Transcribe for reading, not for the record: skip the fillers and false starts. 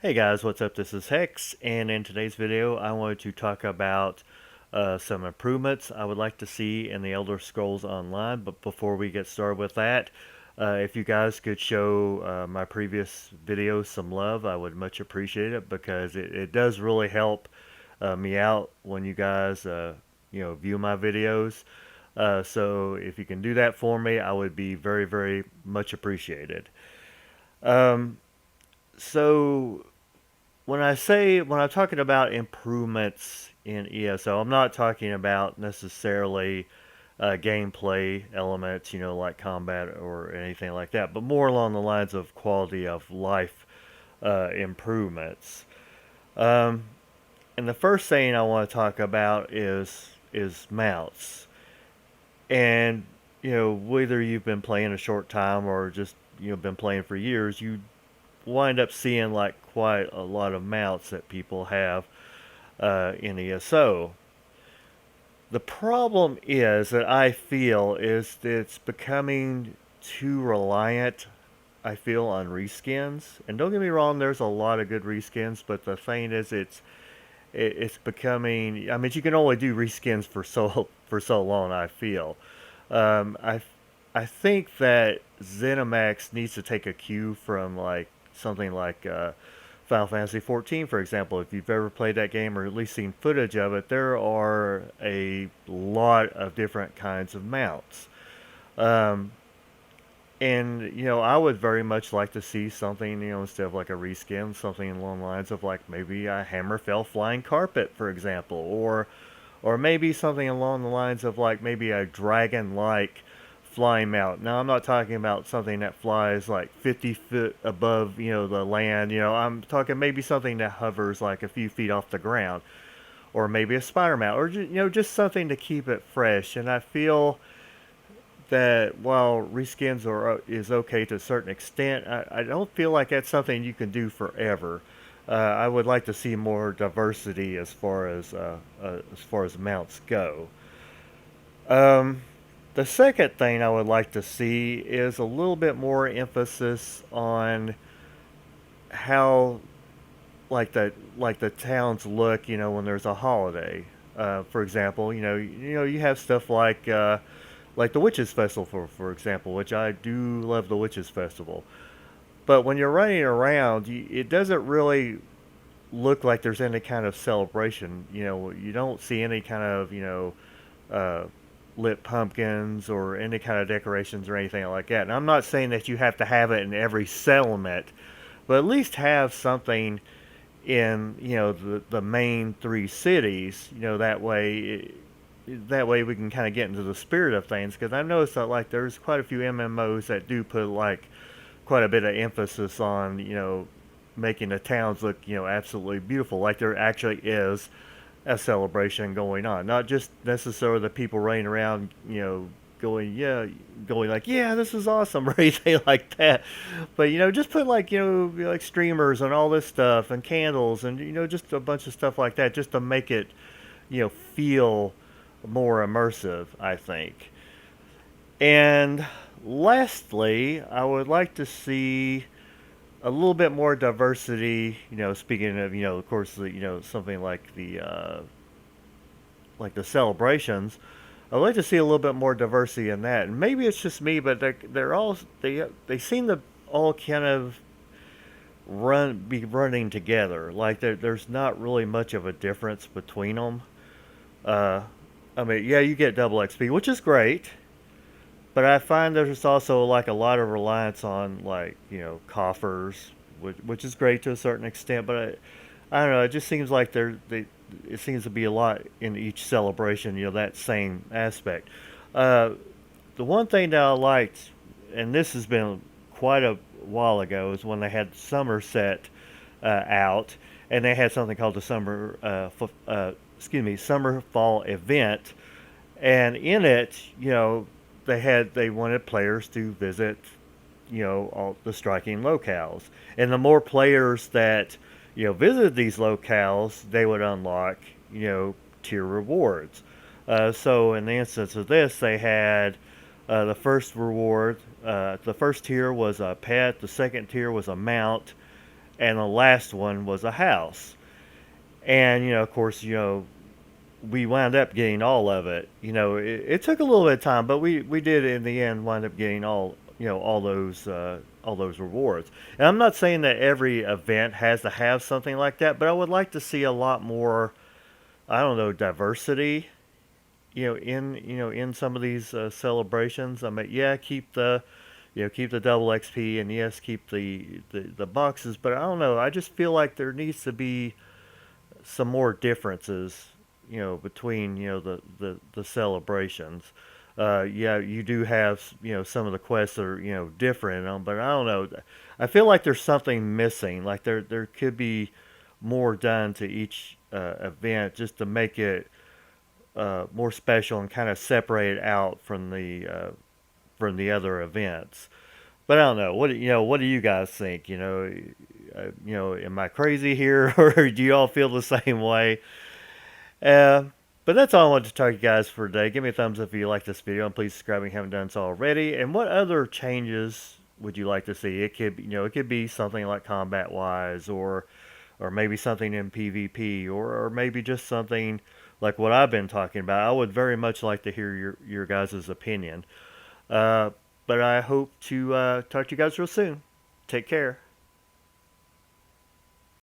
Hey guys, what's up? This is Hex, and in today's video, I wanted to talk about some improvements I would like to see in the Elder Scrolls Online. But before we get started with that, if you guys could show my previous videos some love, I would much appreciate it because it does really help me out when you guys, view my videos. So if you can do that for me, I would be very, very much appreciated. Um, so when I'm talking about improvements in ESO, I'm not talking about necessarily gameplay elements, like combat or anything like that, but more along the lines of quality of life improvements. Um, and the first thing I want to talk about is mounts. And whether you've been playing a short time or just been playing for years, you wind up seeing like quite a lot of mounts that people have in ESO. The problem is that I feel is that it's becoming too reliant. I feel on reskins, and don't get me wrong, there's a lot of good reskins, but the thing is, it's becoming. I mean, you can only do reskins for so long. I feel. Um, I I think that ZeniMax needs to take a cue from like something like Final Fantasy 14, for example. If you've ever played that game or at least seen footage of it, there are a lot of different kinds of mounts. Um, and I would very much like to see something, instead of like a reskin, something along the lines of like maybe a Hammerfell flying carpet, for example, or maybe something along the lines of like maybe a dragon-like flying mount. Now I'm not talking about something that flies like 50 feet above, the land. I'm talking maybe something that hovers like a few feet off the ground, or maybe a spider mount, or just something to keep it fresh. And I feel that while reskins is okay to a certain extent, I don't feel like that's something you can do forever. I would like to see more diversity as far as mounts go. Um, the second thing I would like to see is a little bit more emphasis on how like the towns look, when there's a holiday. For example, you have stuff like the Witches Festival, for example, which I do love the Witches Festival. But when you're running around, it doesn't really look like there's any kind of celebration. You don't see any kind of uh, lit pumpkins or any kind of decorations or anything like that. And I'm not saying that you have to have it in every settlement, but at least have something in the main three cities. That way we can kind of get into the spirit of things, because I noticed that like there's quite a few MMOs that do put like quite a bit of emphasis on making the towns look absolutely beautiful, like there actually is a celebration going on, not just necessarily the people running around going going like, yeah, this is awesome or anything like that, but just put like like streamers and all this stuff and candles and just a bunch of stuff like that, just to make it feel more immersive, I think. And lastly, I would like to see a little bit more diversity. Speaking of, of course, something like the celebrations. I'd like to see a little bit more diversity in that. And maybe it's just me, but they seem to all kind of be running together. Like there's not really much of a difference between them. Uh, I mean, yeah, you get double XP, which is great. But I find there's also like a lot of reliance on like coffers, which is great to a certain extent. But I don't know. It just seems like it seems to be a lot in each celebration. That same aspect. Uh, the one thing that I liked, and this has been quite a while ago, is when they had Somerset out, and they had something called the summer fall event, and in it, they wanted players to visit, all the striking locales, and the more players that visited these locales, they would unlock tier rewards. So in the instance of this, they had the first reward. The first tier was a pet. The second tier was a mount, and the last one was a house. And of course, we wound up getting all of it. It took a little bit of time, but we did in the end wind up getting all those rewards. And I'm not saying that every event has to have something like that, but I would like to see a lot more, I don't know, diversity. In some of these celebrations. I mean, yeah, keep the double XP, and yes, keep the boxes. But I don't know. I just feel like there needs to be some more differences, between the celebrations. Yeah, you do have some of the quests that are different, but I don't know. I feel like there's something missing. Like there could be more done to each event just to make it more special and kind of separate it out from the other events. But I don't know. What do you guys think? Am I crazy here, or do you all feel the same way? Uh, but that's all I wanted to talk to you guys for today. Give me a thumbs up if you like this video, and please subscribe if you haven't done so already. And what other changes would you like to see? It could be something like combat wise, or maybe something in PvP, or maybe just something like what I've been talking about. I would very much like to hear your guys' opinion. Uh, but I hope to talk to you guys real soon. Take care.